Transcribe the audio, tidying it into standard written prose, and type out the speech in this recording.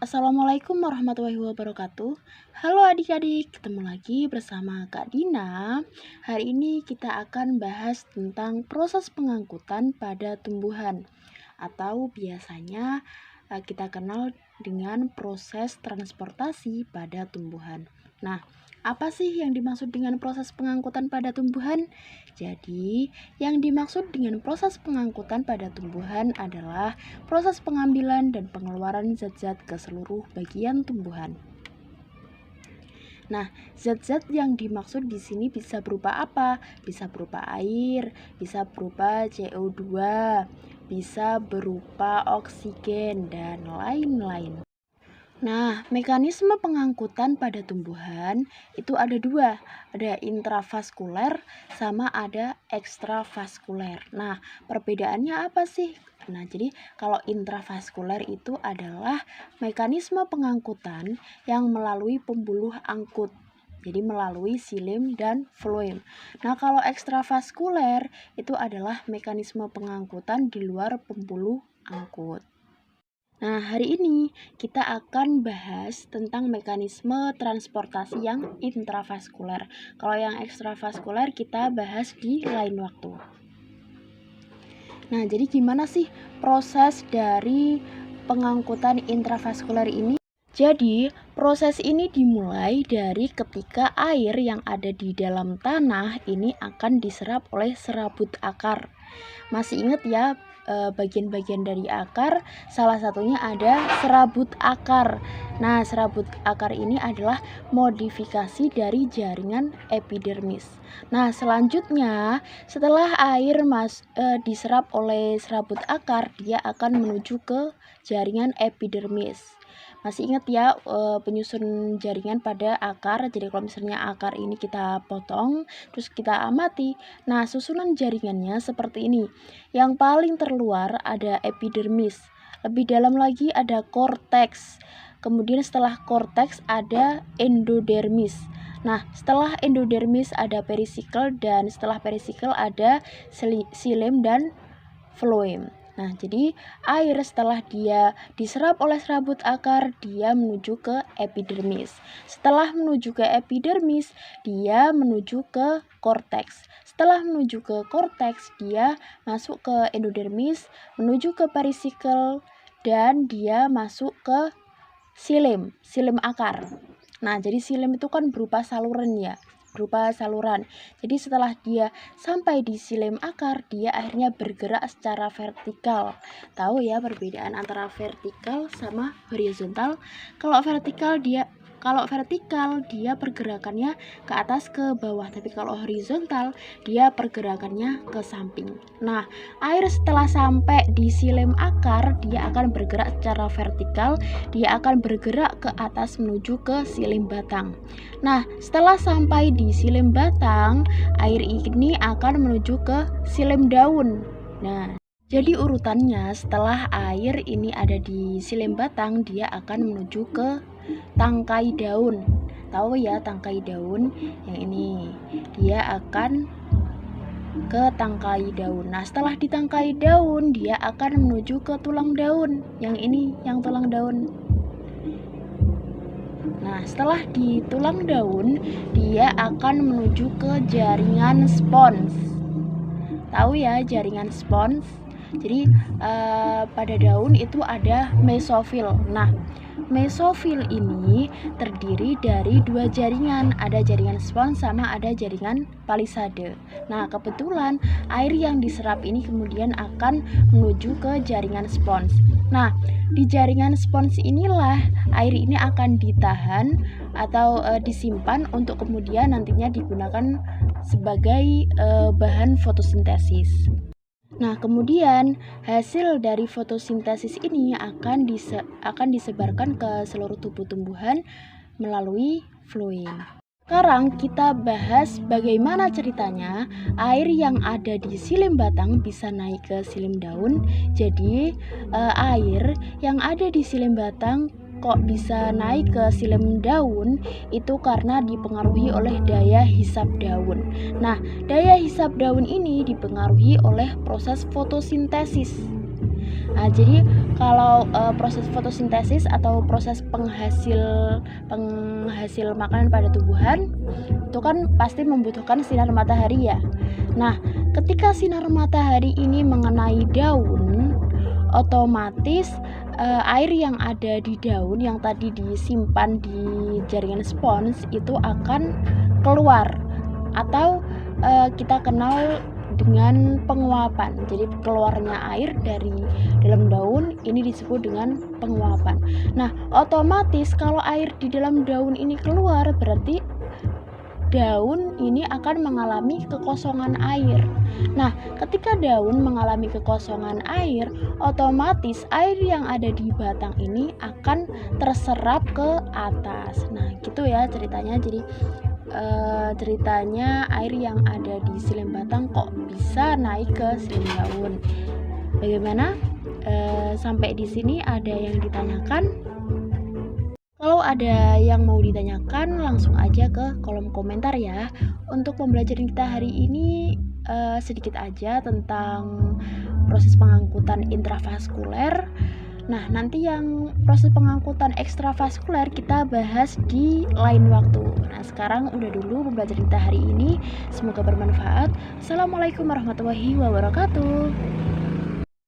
Assalamualaikum warahmatullahi wabarakatuh. Halo adik-adik, ketemu lagi bersama Kak Dina. Hari ini kita akan bahas tentang proses pengangkutan pada tumbuhan atau biasanya kita kenal dengan proses transportasi pada tumbuhan. Nah, apa sih yang dimaksud dengan proses pengangkutan pada tumbuhan? Jadi, yang dimaksud dengan proses pengangkutan pada tumbuhan adalah proses pengambilan dan pengeluaran zat-zat ke seluruh bagian tumbuhan. Nah, zat-zat yang dimaksud di sini bisa berupa apa? Bisa berupa air, bisa berupa CO2, bisa berupa oksigen, dan lain-lain. Nah, mekanisme pengangkutan pada tumbuhan itu ada dua, ada intravaskuler sama ada ekstravaskuler. Nah, perbedaannya apa sih? Nah, jadi kalau intravaskuler itu adalah mekanisme pengangkutan yang melalui pembuluh angkut. Jadi melalui silim dan floem. Nah, kalau ekstravaskuler itu adalah mekanisme pengangkutan di luar pembuluh angkut. Nah, hari ini kita akan bahas tentang mekanisme transportasi yang intravaskuler. Kalau yang ekstravaskuler kita bahas di lain waktu. Nah, jadi gimana sih proses dari pengangkutan intravaskuler ini? Jadi, proses ini dimulai dari ketika air yang ada di dalam tanah ini akan diserap oleh serabut akar. Masih ingat ya, bagian-bagian dari akar, salah satunya ada serabut akar. Nah, serabut akar ini adalah modifikasi dari jaringan epidermis. Nah, selanjutnya setelah air diserap oleh serabut akar, dia akan menuju ke jaringan epidermis. Masih ingat ya penyusun jaringan pada akar. Jadi kalau misalnya akar ini kita potong terus kita amati, nah susunan jaringannya seperti ini. Yang paling terluar ada epidermis, lebih dalam lagi ada korteks, kemudian setelah korteks ada endodermis. Nah, setelah endodermis ada perisikel, dan setelah perisikel ada silem dan floem. Nah, jadi air setelah dia diserap oleh serabut akar, dia menuju ke epidermis. Setelah menuju ke epidermis, dia menuju ke korteks. Setelah menuju ke korteks, dia masuk ke endodermis, menuju ke perisikel, dan dia masuk ke silem akar. Nah, jadi silem itu kan berupa saluran ya. Jadi setelah dia sampai di silem akar, dia akhirnya bergerak secara vertikal. Tahu ya perbedaan antara vertikal sama horizontal? Kalau vertikal dia pergerakannya ke atas ke bawah, tapi kalau horizontal dia pergerakannya ke samping. Nah, air setelah sampai di silem akar, dia akan bergerak secara vertikal, dia akan bergerak ke atas menuju ke silem batang. Nah, setelah sampai di silem batang, air ini akan menuju ke silem daun. Nah, jadi urutannya setelah air ini ada di silem batang, dia akan menuju ke tangkai daun. Tahu ya tangkai daun? Yang ini dia akan ke tangkai daun. Nah, setelah di tangkai daun, dia akan menuju ke tulang daun. Yang ini yang tulang daun. Nah, setelah di tulang daun, dia akan menuju ke jaringan spons. Tahu ya jaringan spons? Jadi pada daun itu ada mesofil. Nah, mesofil ini terdiri dari dua jaringan, ada jaringan spons sama ada jaringan palisade. Nah, kebetulan air yang diserap ini kemudian akan menuju ke jaringan spons. Nah, di jaringan spons inilah air ini akan ditahan atau disimpan untuk kemudian nantinya digunakan sebagai bahan fotosintesis. Nah, kemudian hasil dari fotosintesis ini akan disebarkan ke seluruh tubuh tumbuhan melalui floem. Sekarang kita bahas bagaimana ceritanya air yang ada di silem batang bisa naik ke silem daun. Jadi air yang ada di silem batang kok bisa naik ke silem daun itu karena dipengaruhi oleh daya hisap daun. Nah, daya hisap daun ini dipengaruhi oleh proses fotosintesis. Nah, jadi kalau proses fotosintesis atau proses penghasil makanan pada tumbuhan itu kan pasti membutuhkan sinar matahari ya. Nah, ketika sinar matahari ini mengenai daun, otomatis air yang ada di daun yang tadi disimpan di jaringan spons itu akan keluar atau kita kenal dengan penguapan. Jadi keluarnya air dari dalam daun ini disebut dengan penguapan. Nah, otomatis kalau air di dalam daun ini keluar berarti daun ini akan mengalami kekosongan air. Nah, ketika daun mengalami kekosongan air, otomatis air yang ada di batang ini akan terserap ke atas. Nah, gitu ya ceritanya. Jadi ceritanya air yang ada di silim batang kok bisa naik ke silim daun. Bagaimana? Sampai di sini ada yang ditanyakan? Kalau ada yang mau ditanyakan, langsung aja ke kolom komentar ya. Untuk pembelajaran kita hari ini sedikit aja tentang proses pengangkutan intravaskuler. Nah, nanti yang proses pengangkutan ekstravaskuler kita bahas di lain waktu. Nah, sekarang udah dulu pembelajaran kita hari ini. Semoga bermanfaat. Assalamualaikum warahmatullahi wabarakatuh.